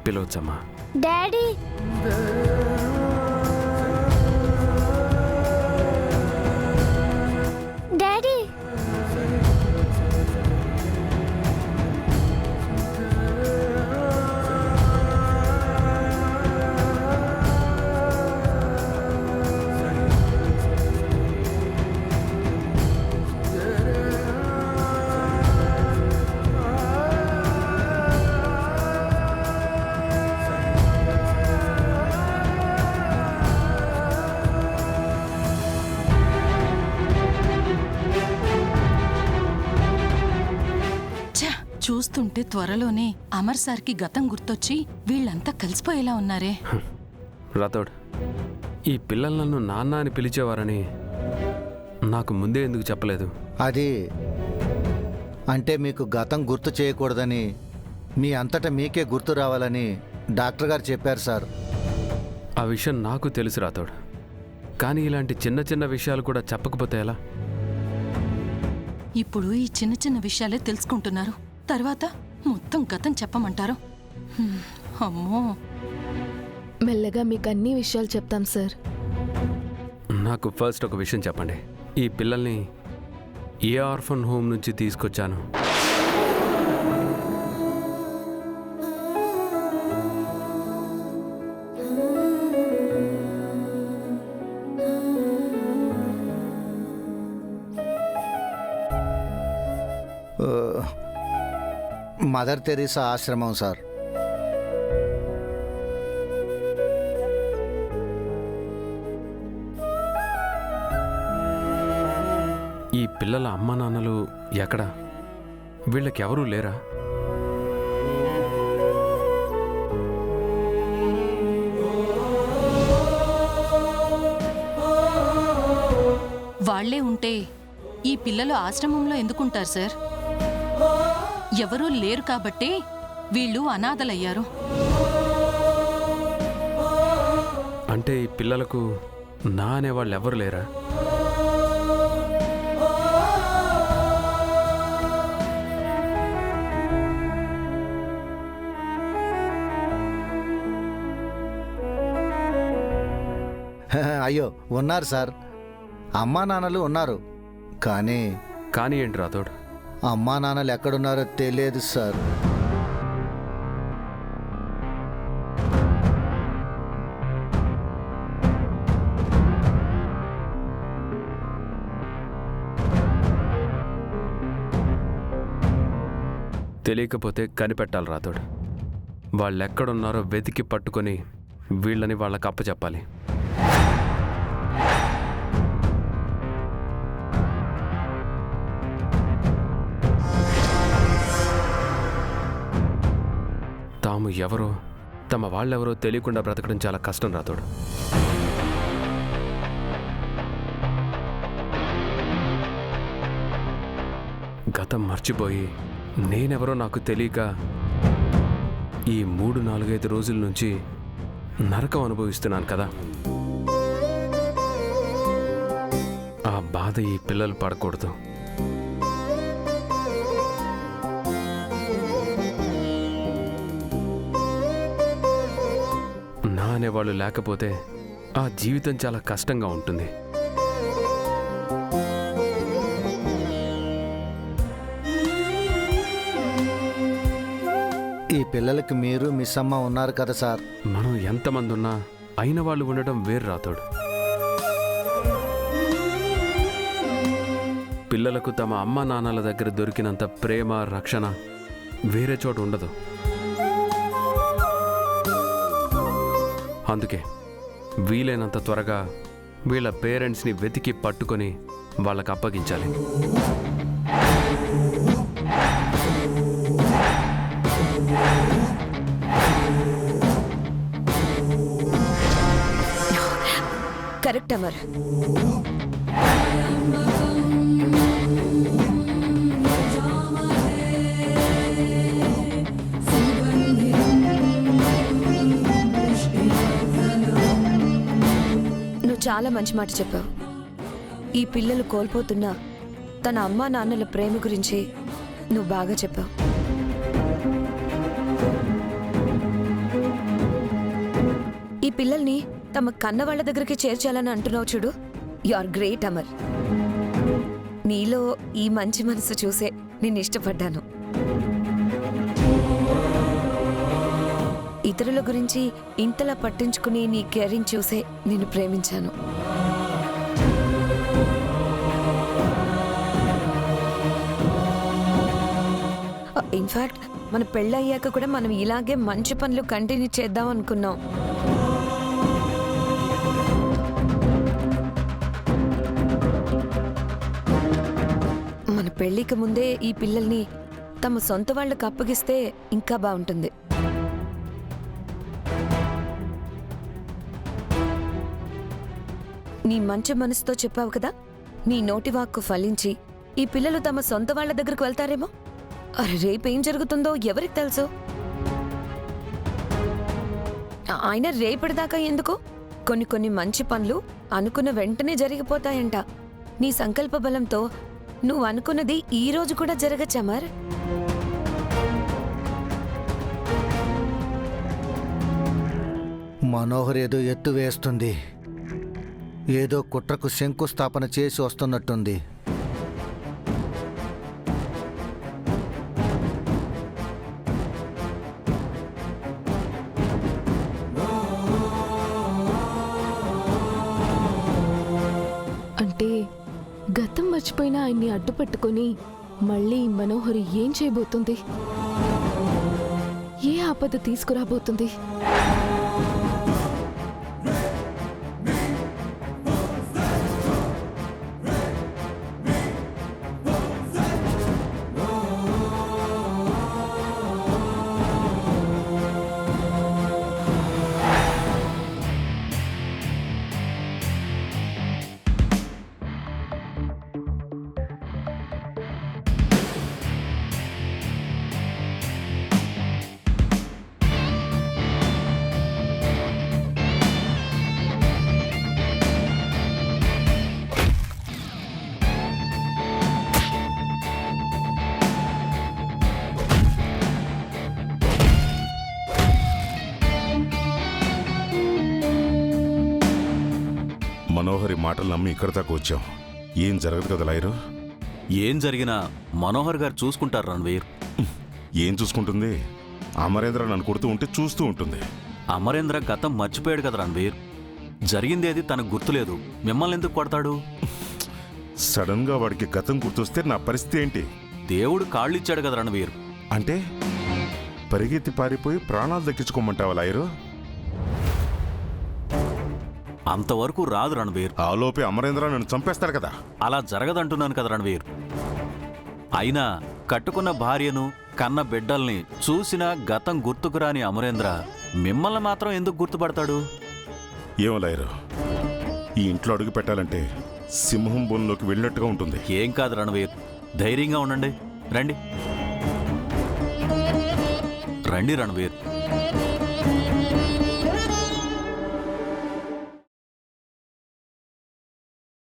పిలవచ్చమ్మా. Daddy daddy చూస్తుంటే త్వరలోనే అమర్ సార్కి గతం గుర్తొచ్చి వీళ్ళంతా కలిసిపోయేలా ఉన్నారే. రాథోడ్, ఈ పిల్లలు నన్ను నాన్న అని పిలిచేవారని నాకు ముందే ఎందుకు చెప్పలేదు? అది అంటే మీకు గతం గుర్తు చేయకూడదని, మీ అంతటా మీకే గుర్తు రావాలని డాక్టర్ గారు చెప్పారు సార్. ఆ విషయం నాకు తెలుసు రాథోడ్, కానీ ఇలాంటి చిన్న చిన్న విషయాలు కూడా చెప్పకపోతే ఎలా? ఇప్పుడు ఈ చిన్న చిన్న విషయాలే తెలుసుకుంటున్నారు, తర్వాత మొత్తం గతం చెప్పమంటారు. అమ్మో, మెల్లగా మీకు అన్ని విషయాలు చెప్తాం సార్. నాకు ఫస్ట్ ఒక విషయం చెప్పండి. ఈ పిల్లల్ని ఏ ఆర్ఫన్ హోమ్ నుంచి తీసుకొచ్చాను? మదర్ తెరీసా ఆశ్రమం సార్. ఈ పిల్లల అమ్మ నాన్నలు ఎక్కడా? వీళ్ళకెవరూ లేరా? వాళ్లే ఉంటే ఈ పిల్లలు ఆశ్రమంలో ఎందుకుంటారు సార్? ఎవరూ లేరు కాబట్టే వీళ్ళు అనాథలయ్యారు. అంటే ఈ పిల్లలకు నా అనేవాళ్ళు ఎవరు లేరా? అయ్యో ఉన్నారు సార్, అమ్మా నాన్నలు ఉన్నారు. కానీ కానీ ఏంటి రాథోడ్? అమ్మా నాన్నలు ఎక్కడున్నారో తెలియదు సార్. తెలియకపోతే కనిపెట్టాలి రాథోడ్. వాళ్ళెక్కడున్నారో వెతికి పట్టుకొని వీళ్ళని వాళ్ళకి అప్పచెప్పాలి. తాము ఎవరో, తమ వాళ్ళెవరో తెలియకుండా బ్రతకడం చాలా కష్టం రాథోడ్. గతం మర్చిపోయి నేనెవరో నాకు తెలియక ఈ 3-4-5 రోజుల నుంచి నరకం అనుభవిస్తున్నాను కదా. ఆ బాధ ఈ పిల్లలు పడకూడదు. నా అనేవాళ్ళు లేకపోతే ఆ జీవితం చాలా కష్టంగా ఉంటుంది. ఈ పిల్లలకి మీరు మిస్ అమ్మ ఉన్నారు కదా సార్. మనం ఎంతమంది ఉన్నా అయిన వాళ్ళు ఉండటం వేరు రాథోడ్. పిల్లలకు తమ అమ్మ నాన్నల దగ్గర దొరికినంత ప్రేమ, రక్షణ వేరే చోట ఉండదు. అందుకే వీలైనంత త్వరగా వీళ్ళ పేరెంట్స్ని వెతికి పట్టుకొని వాళ్ళకి అప్పగించాలి. కరెక్ట్ అమర్. నువ్వు చాలా మంచి మాట చెప్పావు. ఈ పిల్లలు కోల్పోతున్న తన అమ్మా నాన్నల ప్రేమ గురించి నువ్వు బాగా చెప్పావు. పిల్లల్ని తమ కన్న వాళ్ళ దగ్గరికి చేర్చాలని అంటున్నావు చూడు. You are great Amar. నీలో ఈ మంచి మనసు చూసే నేను ఇష్టపడ్డాను. ఇతరుల గురించి ఇంతలా పట్టించుకుని నీ కేరింగ్ చూసే నేను ప్రేమించాను. ఇన్ఫాక్ట్ మన పెళ్ళయ్యాక కూడా మనం ఇలాగే మంచి పనులు కంటిన్యూ చేద్దాం అనుకున్నాం. మన పెళ్ళికి ముందే ఈ పిల్లల్ని తమ సొంత వాళ్ళకు అప్పగిస్తే ఇంకా బాగుంటుంది. నీ మంచి మనసుతో చెప్పావు కదా, నీ నోటి వాక్కు ఫలించి ఈ పిల్లలు తమ సొంత వాళ్ళ దగ్గరకు వెళ్తారేమో. అరే రేపేం జరుగుతుందో ఎవరికి తెలుసు? ఆయన రేపటిదాకా ఎందుకు? కొన్ని మంచి పనులు అనుకున్న వెంటనే జరిగిపోతాయంట. నీ సంకల్ప బలంతో నువ్వు అనుకున్నది ఈ రోజు కూడా జరగచ్చా అమర్? మనోహర్ ఏదో ఎత్తు వేస్తుంది. ఏదో కుట్రకు శంకుస్థాపన చేసి వస్తున్నట్టుంది. అంటే గతం మర్చిపోయిన ఆయన్ని అడ్డుపెట్టుకొని మళ్ళీ మనోహరి ఏం చేయబోతుంది? ఏ ఆపద తీసుకురాబోతుంది? మనోహరి మాటలు నమ్మి ఇక్కడ దాకా వచ్చాం. ఏం జరగదు కదా లాయరు? ఏం జరిగినా మనోహర్ గారు చూసుకుంటారు రణవీర్. ఏం చూసుకుంటుంది? అమరేంద్ర నన్ను కొడుతూ ఉంటే చూస్తూ ఉంటుంది. అమరేంద్ర గతం మర్చిపోయాడు కదా రణవీర్. జరిగిందేది తనకు గుర్తులేదు, మిమ్మల్ని ఎందుకు కొడతాడు? సడన్ గా వాడికి గతం గుర్తొస్తే నా పరిస్థితి ఏంటి? దేవుడు కాళ్ళు ఇచ్చాడు కదా రణవీర్. అంటే పరిగెత్తి పారిపోయి ప్రాణాలు దక్కించుకోమంటావా లాయరు? అంతవరకు రాదు రణవీర్. ఆలోపే అమరేంద్ర నన్ను చంపేస్తాడు కదా. అలా జరగదంటున్నాను కదా రణవీర్. అయినా కట్టుకున్న భార్యను కన్న బిడ్డల్ని చూసినా గతం గుర్తుకురాని అమరేంద్ర మిమ్మల్ని మాత్రం ఎందుకు గుర్తుపడతాడు? ఏమో లాయరు, ఈ ఇంట్లో అడుగు పెట్టాలంటే సింహం బోన్లోకి వెళ్ళినట్టుగా ఉంటుంది. ఏం కాదు రణవీర్, ధైర్యంగా ఉండండి. రండి రండి రణవీర్.